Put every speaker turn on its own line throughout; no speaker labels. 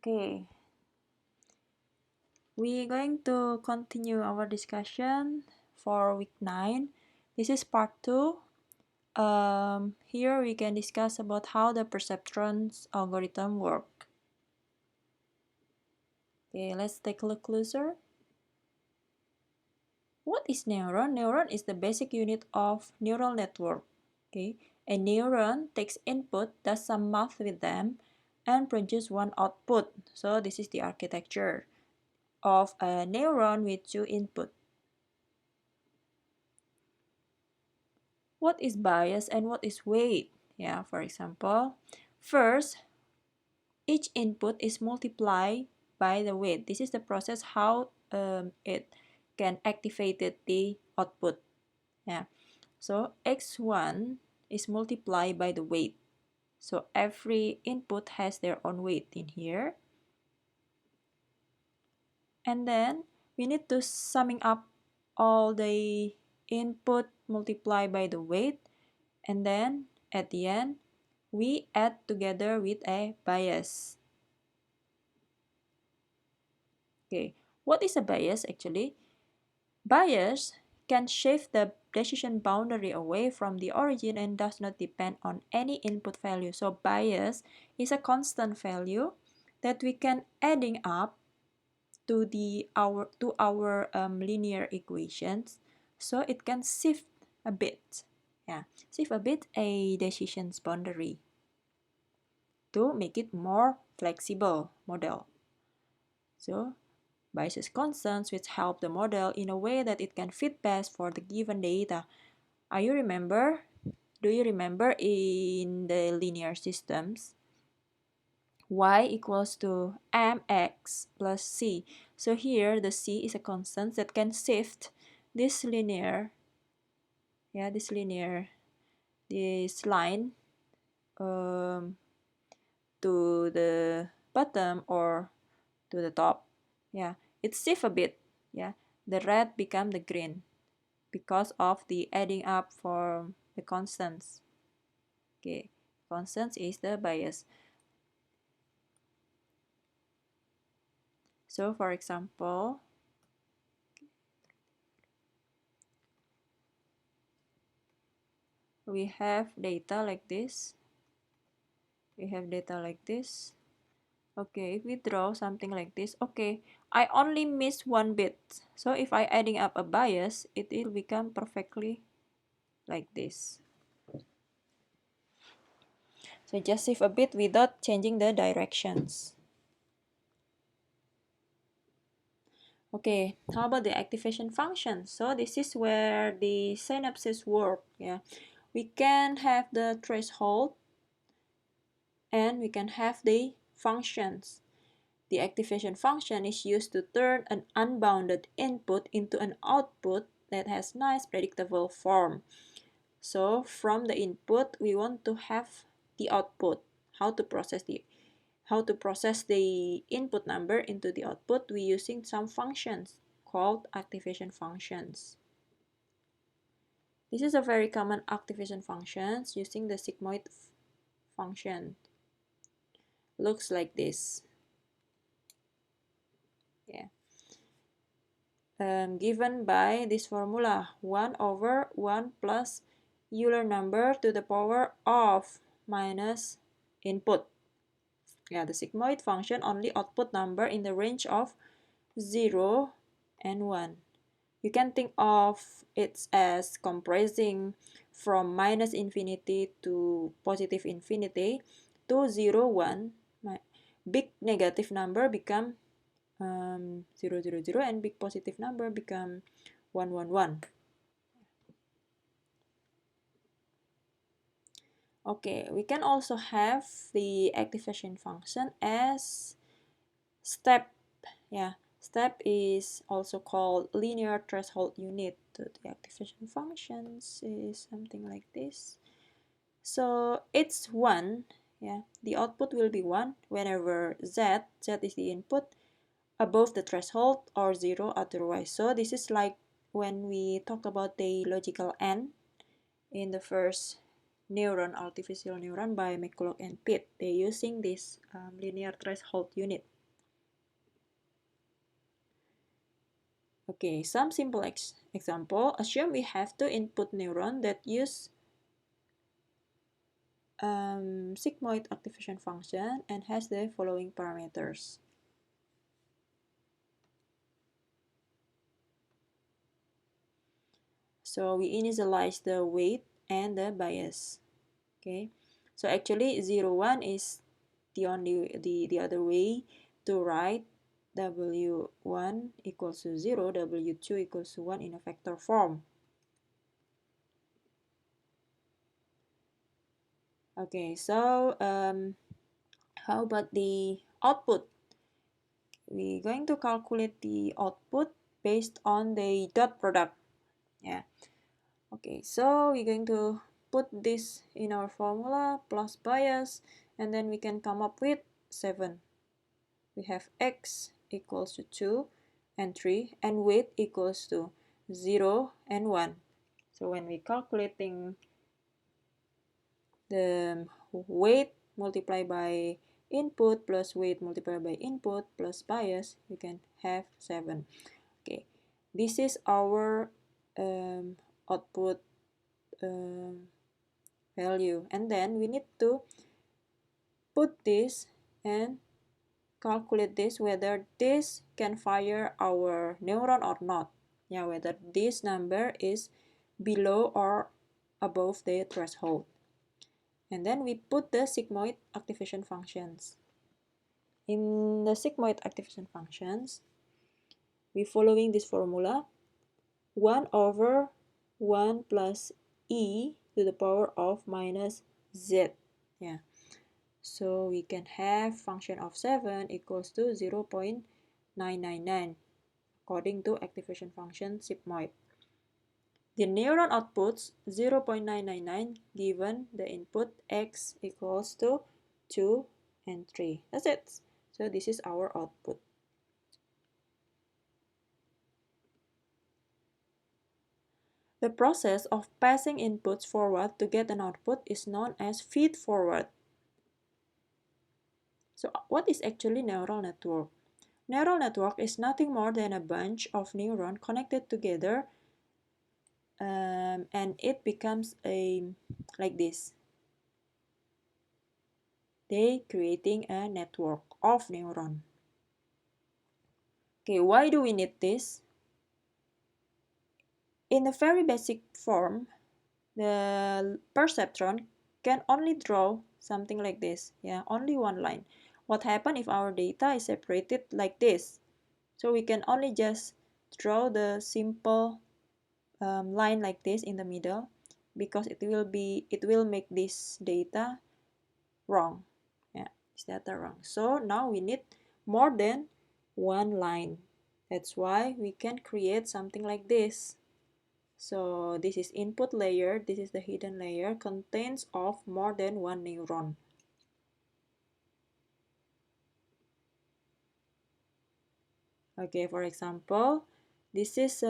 Okay, we're going to continue our discussion for week 9. This is part 2. Here we can discuss about how the perceptrons algorithm work. Okay, let's take a look closer. What is neuron? Neuron is the basic unit of neural network. Okay, a neuron takes input, does some math with them, and produce one output. So this is the architecture of a neuron with two input. What is bias and what is weight? Yeah, for example, first, each input is multiplied by the weight. This is the process how it can activate the output. Yeah, so x1 is multiplied by the weight. So every input has their own weight in here. And then we need to summing up all the input multiplied by the weight, and then at the end we add together with a bias. Okay, what is a bias actually? Bias can shift the decision boundary away from the origin and does not depend on any input value. So bias is a constant value that we can adding up to our linear equations, so it can shift a bit. Yeah, shift a bit a decision's boundary to make it more flexible model. So bias constants which help the model in a way that it can fit best for the given data. Do you remember in the linear systems, y equals to mx plus c. So here the c is a constant that can shift this linear, this line to the bottom or to the top. Yeah, it shifts a bit. Yeah, the red become the green because of the adding up for the constants. Okay, constants is the bias. So for example, we have data like this. Okay, if we draw something like this, okay, I only miss one bit. So if I adding up a bias, it will become perfectly like this. So just shift a bit without changing the directions. Okay, how about the activation function? So this is where the synapses work. Yeah, we can have the threshold and we can have the functions. The activation function is used to turn an unbounded input into an output that has nice predictable form. So from the input, we want to have the output. How to process the input number into the output? We using some functions called activation functions. This is a very common activation functions using the sigmoid function. Looks like this. Yeah. Given by this formula, 1 over 1 plus Euler number to the power of minus input. Yeah, the sigmoid function only output number in the range of 0 and 1. You can think of it as compressing from minus infinity to positive infinity to 0, 1. Big negative number become 0, 0, 0, and big positive number become 1, 1, 1. Okay, we can also have the activation function as step. Yeah, step is also called linear threshold unit. The activation functions is something like this. So it's 1. Yeah, the output will be 1 whenever z is the input, above the threshold, or 0 otherwise. So this is like when we talk about the logical AND in the first artificial neuron by McCulloch and Pitt. They're using this linear threshold unit. Okay, some simple example. Assume we have two input neuron that use sigmoid activation function and has the following parameters. So we initialize the weight and the bias. Okay, so actually 0, 1 is the other way to write W1 equals to 0, W2 equals to 1 in a vector form. Okay, so how about the output? We're going to calculate the output based on the dot product. Yeah. Okay, so we're going to put this in our formula plus bias, and then we can come up with 7. We have x equals to 2 and 3, and weight equals to 0 and 1. So when we calculating the weight multiplied by input plus weight multiplied by input plus bias, we can have 7. Okay, this is our output value, and then we need to put this and calculate this whether this can fire our neuron or not. Yeah, whether this number is below or above the threshold. And then we put the sigmoid activation functions. In the sigmoid activation functions, we following this formula: 1 over 1 plus e to the power of minus z. Yeah. So we can have function of 7 equals to 0.999 according to activation function sigmoid. The neuron outputs 0.999 given the input x equals to 2 and 3. That's it. So this is our output. The process of passing inputs forward to get an output is known as feed forward. So what is actually neural network? Neural network is nothing more than a bunch of neurons connected together, and it becomes like this. They creating a network of neurons. Okay, why do we need this? In a very basic form, the perceptron can only draw something like this. Yeah, only one line. What happens if our data is separated like this? So we can only just draw the simple line like this in the middle, because it will make this data wrong. Yeah, this data wrong. So now we need more than one line. That's why we can create something like this. So this is input layer, this is the hidden layer, contains of more than one neuron. Okay, for example, this is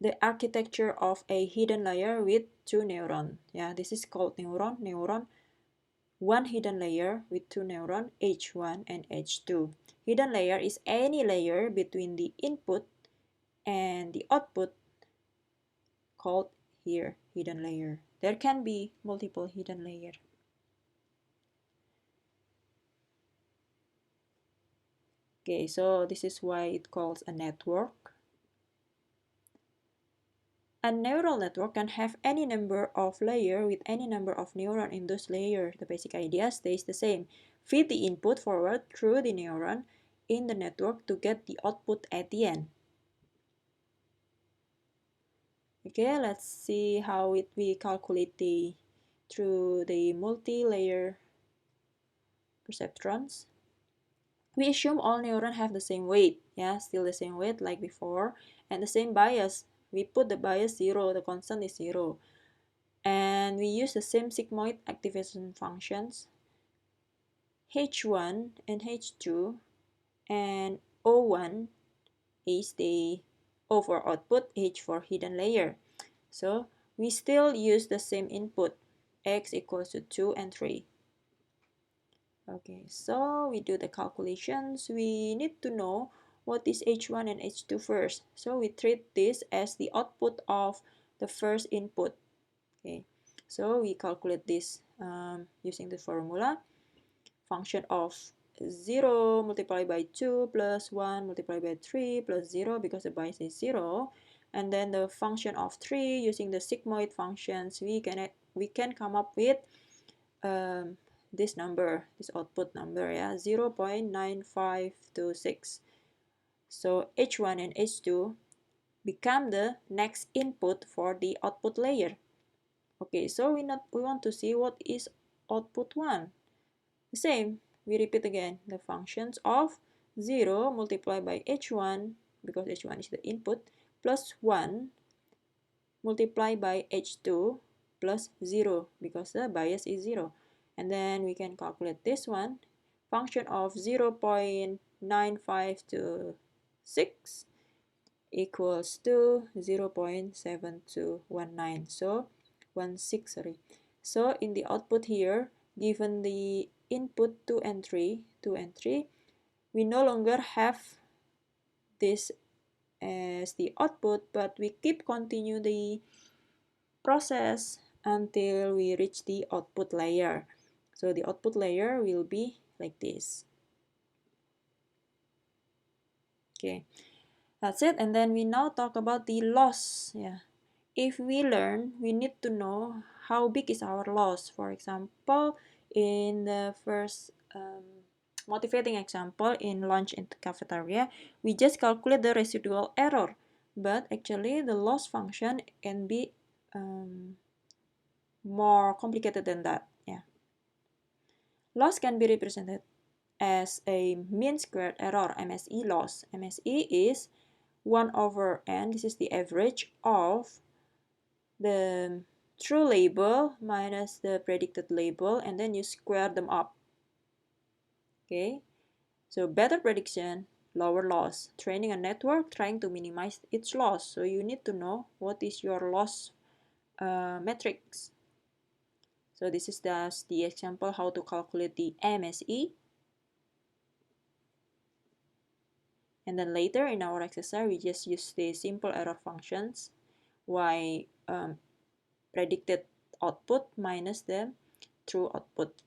the architecture of a hidden layer with two neurons. Yeah, this is called neuron. One hidden layer with two neurons, H1 and H2. Hidden layer is any layer between the input and the output, called here hidden layer. There can be multiple hidden layers. Okay, so this is why it calls a network. A neural network can have any number of layers with any number of neurons in those layers. The basic idea stays the same. Feed the input forward through the neuron in the network to get the output at the end. Okay, let's see how we calculate through the multi-layer perceptrons. We assume all neurons have the same weight, yeah, still the same weight like before, and the same bias. We put the bias 0, the constant is 0. And we use the same sigmoid activation functions, H1 and H2, and O1 is the O for output, H for hidden layer. So we still use the same input, x equals to 2 and 3. Okay, so we do the calculations. We need to know what is H1 and H2 first. So we treat this as the output of the first input. Okay, so we calculate this using the formula. Function of 0 multiplied by 2 plus 1 multiplied by 3 plus 0 because the bias is 0. And then the function of 3 using the sigmoid functions, we can come up with this number, this output number, yeah, 0.9526. So H1 and H2 become the next input for the output layer. Okay, so we want to see what is output 1. The same, we repeat again the functions of 0 multiplied by H1, because H1 is the input, plus 1 multiplied by H2 plus 0, because the bias is 0. And then we can calculate this one, function of 0.9526 equals to 0.7219. So 16, sorry. So in the output here, given the input 2 and 3, we no longer have this as the output, but we keep continue the process until we reach the output layer. So the output layer will be like this. Okay, that's it. And then we now talk about the loss. Yeah, if we learn, we need to know how big is our loss. For example, in the first motivating example in lunch in the cafeteria, we just calculate the residual error, but actually the loss function can be more complicated than that. Yeah, loss can be represented as a mean squared error, MSE loss. MSE is 1 over n, this is the average of the true label minus the predicted label, and then you square them up. Okay, so better prediction, lower loss. Training a network, trying to minimize its loss. So you need to know what is your loss metrics. So this is the example how to calculate the MSE. And then later in our exercise, we just use the simple error functions. Y predicted output minus the true output.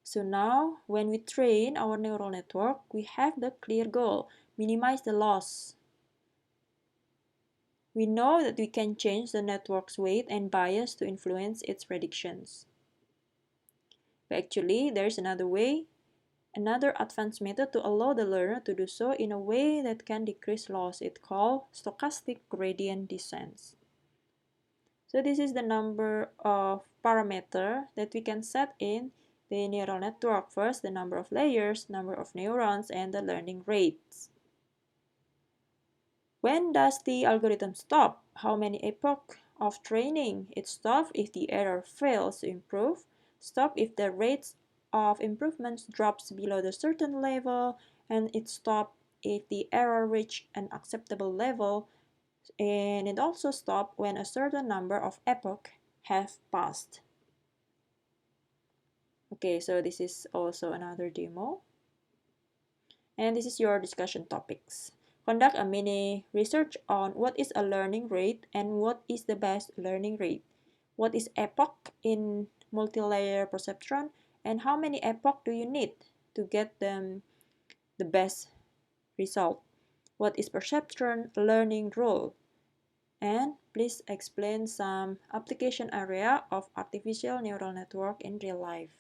So now, when we train our neural network, we have the clear goal, minimize the loss. We know that we can change the network's weight and bias to influence its predictions. But actually, there's another way, another advanced method to allow the learner to do so in a way that can decrease loss. It's called stochastic gradient descent. So this is the number of parameters that we can set in the neural network. First, the number of layers, number of neurons, and the learning rates. When does the algorithm stop? How many epochs of training? It stops if the error fails to improve, stop if the rates of improvements drops below the certain level, and it stops if the error reaches an acceptable level, and it also stops when a certain number of epochs have passed. Okay, so this is also another demo. And this is your discussion topics. Conduct a mini research on what is a learning rate and what is the best learning rate. What is epoch in multi-layer perceptron, and how many epoch do you need to get the best result? What is perceptron learning rule? And please explain some application area of artificial neural network in real life.